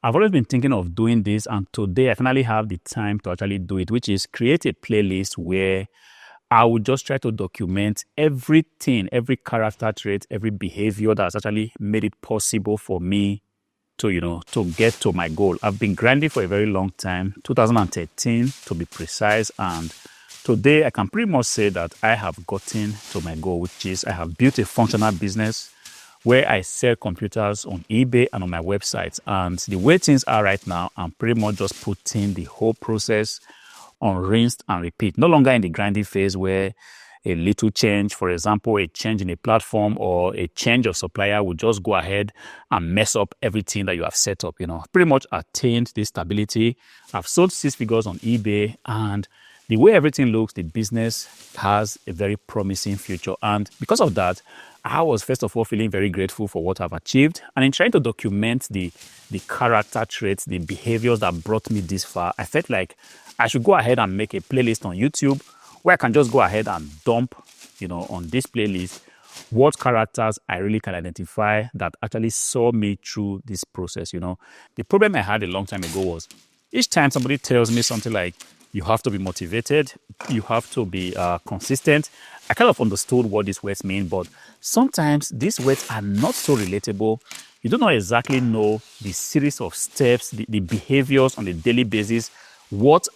I've always been thinking of doing this, and today I finally have the time to actually do it, which is create a playlist where I would just try to document everything, every character trait, every behavior that's actually made it possible for me to get to my goal. I've been grinding for a very long time, 2013 to be precise, and today I can pretty much say that I have gotten to my goal, which is I have built a functional business where I sell computers on eBay and on my website. And the way things are right now, I'm pretty much just putting the whole process on rinse and repeat. No longer in the grinding phase where a little change, for example, a change in a platform or a change of supplier will just go ahead and mess up everything that you have set up. Pretty much attained this stability. I've sold 6 figures on eBay, and the way everything looks, the business has a very promising future. And because of that, I was first of all feeling very grateful for what I've achieved. And in trying to document the character traits, the behaviors that brought me this far, I felt like I should go ahead and make a playlist on YouTube where I can just go ahead and dump, on this playlist, what characters I really can identify that actually saw me through this process. The problem I had a long time ago was each time somebody tells me something like, you have to be motivated, you have to be consistent, I kind of understood what these words mean, but sometimes these words are not so relatable. You do not exactly know the series of steps, the behaviors on a daily basis, what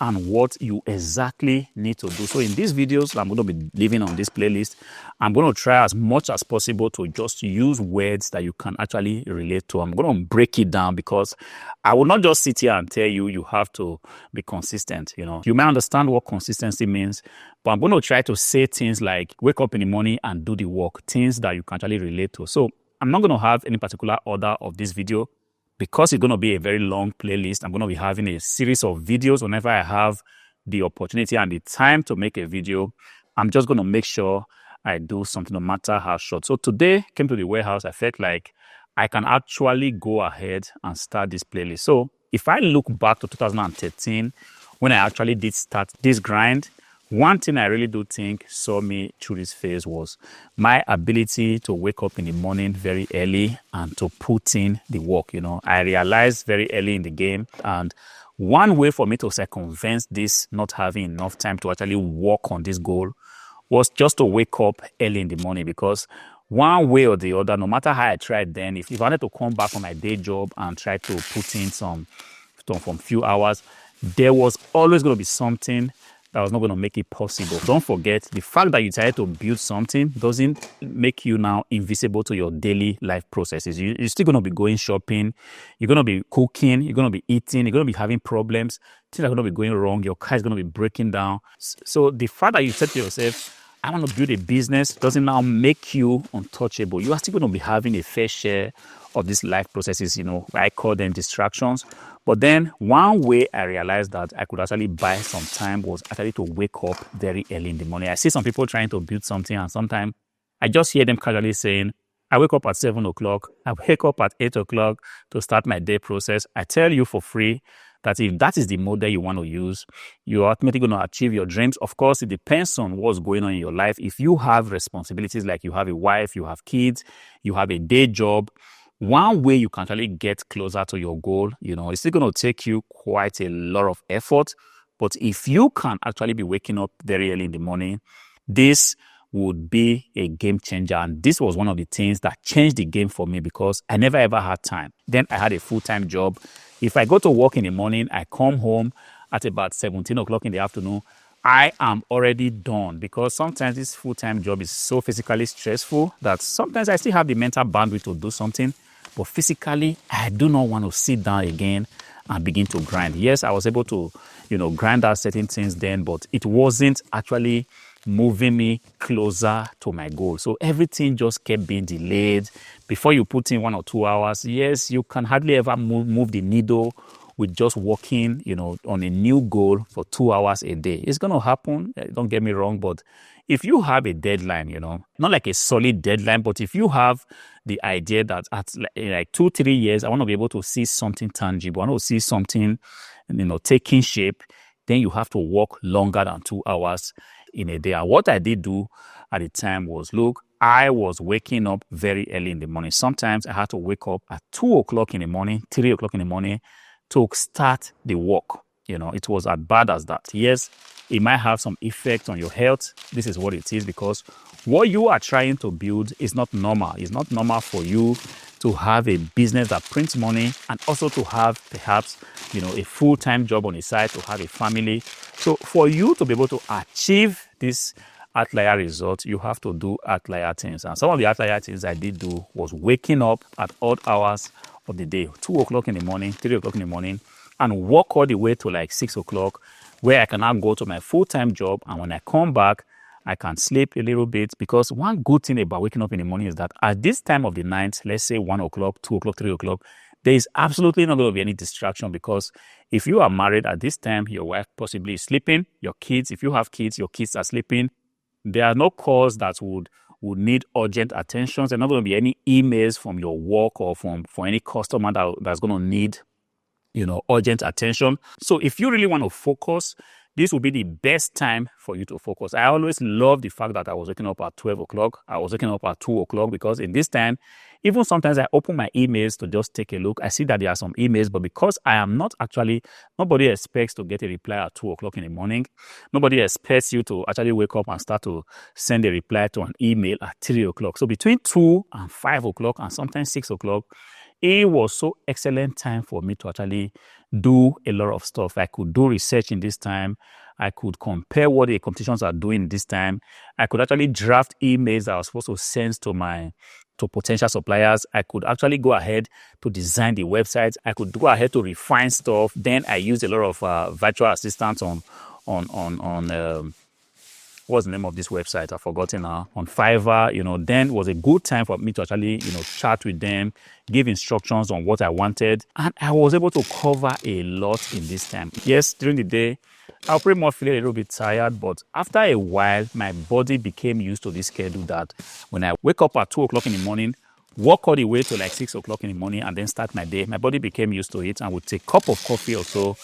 you exactly need to do. So in these videos I'm going to be leaving on this playlist, I'm going to try as much as possible to just use words that you can actually relate to. I'm going to break it down because I will not just sit here and tell you have to be consistent. You may understand what consistency means, but I'm going to try to say things like wake up in the morning and do the work, things that you can actually relate to. So I'm not going to have any particular order of this video. Because it's going to be a very long playlist, I'm going to be having a series of videos whenever I have the opportunity and the time to make a video. I'm just going to make sure I do something no matter how short. So today, came to the warehouse, I felt like I can actually go ahead and start this playlist. So if I look back to 2013, when I actually did start this grind, one thing I really do think saw me through this phase was my ability to wake up in the morning very early and to put in the work. I realized very early in the game, and one way for me to circumvent this not having enough time to actually work on this goal was just to wake up early in the morning, because one way or the other, no matter how I tried then, if I wanted to come back from my day job and try to put in some few hours, there was always going to be something that was not going to make it possible. Don't forget, the fact that you decided to build something doesn't make you now invisible to your daily life processes. You're still going to be going shopping, you're going to be cooking, you're going to be eating, you're going to be having problems, things are going to be going wrong, your car is going to be breaking down. So the fact that you said to yourself, I want to build a business, doesn't now make you untouchable. You are still going to be having a fair share of these life processes, I call them distractions. But then one way I realized that I could actually buy some time was actually to wake up very early in the morning. I see some people trying to build something, and sometimes I just hear them casually saying, I wake up at 7 o'clock, I wake up at 8 o'clock to start my day process. I tell you for free that if that is the model you want to use, you're ultimately going to achieve your dreams. Of course, it depends on what's going on in your life. If you have responsibilities, like you have a wife, you have kids, you have a day job, one way you can actually get closer to your goal, it's still going to take you quite a lot of effort. But if you can actually be waking up very early in the morning, this would be a game changer. And this was one of the things that changed the game for me, because I never ever had time. Then I had a full-time job. If I go to work in the morning, I come home at about 17 o'clock in the afternoon, I am already done, because sometimes this full-time job is so physically stressful that sometimes I still have the mental bandwidth to do something, but physically, I do not want to sit down again and begin to grind. Yes, I was able to, grind out certain things then, but it wasn't actually moving me closer to my goal. So everything just kept being delayed. Before you put in 1 or 2 hours, yes, you can hardly ever move the needle with just working, on a new goal for 2 hours a day. It's going to happen, don't get me wrong, but if you have a deadline, not like a solid deadline, but if you have the idea that at like 2-3 years, I want to be able to see something tangible, I want to see something, taking shape, then you have to work longer than 2 hours in a day. And what I did do at the time was, look, I was waking up very early in the morning. Sometimes I had to wake up at 2 o'clock in the morning, 3 o'clock in the morning to start the work. It was as bad as that. Yes, it might have some effect on your health. This is what it is, because what you are trying to build is not normal. It's not normal for you to have a business that prints money and also to have perhaps, a full-time job on the side, to have a family. So for you to be able to achieve this outlier result, you have to do outlier things. And some of the outlier things I did do was waking up at odd hours of the day, 2 o'clock in the morning, 3 o'clock in the morning, and walk all the way to like 6 o'clock, where I can now go to my full-time job. And when I come back, I can sleep a little bit, because one good thing about waking up in the morning is that at this time of the night, let's say 1 o'clock, 2 o'clock, 3 o'clock, there is absolutely not going to be any distraction, because if you are married at this time, your wife possibly is sleeping, your kids, if you have kids, your kids are sleeping. There are no calls that would need urgent attention. There are not going to be any emails from your work or from any customer that's going to need urgent attention. So if you really want to focus, this will be the best time for you to focus. I always love the fact that I was waking up at 12 o'clock. I was waking up at 2 o'clock, because in this time, even sometimes I open my emails to just take a look. I see that there are some emails, but because I am not nobody expects to get a reply at 2 o'clock in the morning. Nobody expects you to actually wake up and start to send a reply to an email at 3 o'clock. So between 2 and 5 o'clock, and sometimes 6 o'clock, it was so excellent time for me to actually do a lot of stuff. I could do research in this time. I could compare what the competitions are doing this time. I could actually draft emails that I was supposed to send to potential suppliers. I could actually go ahead to design the websites. I could go ahead to refine stuff. Then I used a lot of virtual assistants on what's the name of this website? I've forgotten now. On Fiverr, then was a good time for me to actually, chat with them, give instructions on what I wanted. And I was able to cover a lot in this time. Yes, during the day, I'll pretty much feel a little bit tired, but after a while, my body became used to this schedule that when I wake up at 2 o'clock in the morning, walk all the way to like 6 o'clock in the morning, and then start my day, my body became used to it. And with a cup of coffee or so,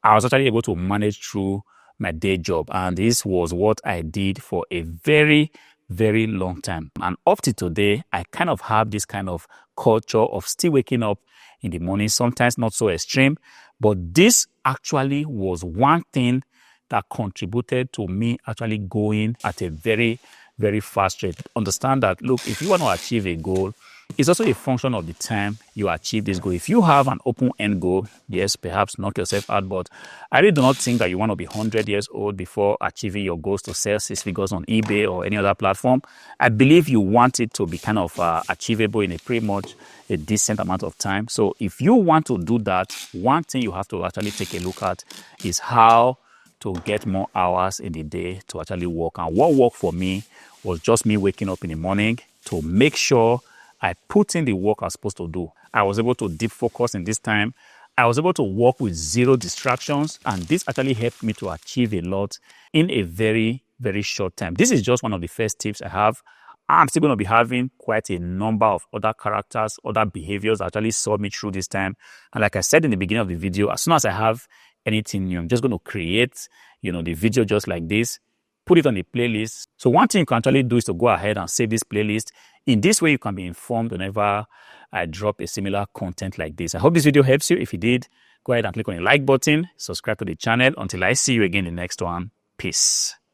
I was actually able to manage through my day job. And this was what I did for a very, very long time. And up to today, I kind of have this kind of culture of still waking up in the morning, sometimes not so extreme, but this actually was one thing that contributed to me actually going at a very, very fast rate. Understand that, look, if you want to achieve a goal, it's also a function of the time you achieve this goal. If you have an open end goal, yes, perhaps knock yourself out, but I really do not think that you want to be 100 years old before achieving your goals to sell 6 figures on eBay or any other platform. I believe you want it to be kind of achievable in a pretty much a decent amount of time. So if you want to do that, one thing you have to actually take a look at is how to get more hours in the day to actually work. And what worked for me was just me waking up in the morning to make sure I put in the work I was supposed to do. I was able to deep focus in this time. I was able to work with 0 distractions, and this actually helped me to achieve a lot in a very, very short time. This is just one of the first tips I have. I'm still going to be having quite a number of other characters, other behaviors that actually saw me through this time. And like I said in the beginning of the video, as soon as I have anything new, I'm just going to create, the video just like this, put it on a playlist. So one thing you can actually do is to go ahead and save this playlist. In this way, you can be informed whenever I drop a similar content like this. I hope this video helps you. If it did, go ahead and click on the like button, subscribe to the channel. Until I see you again in the next one, peace.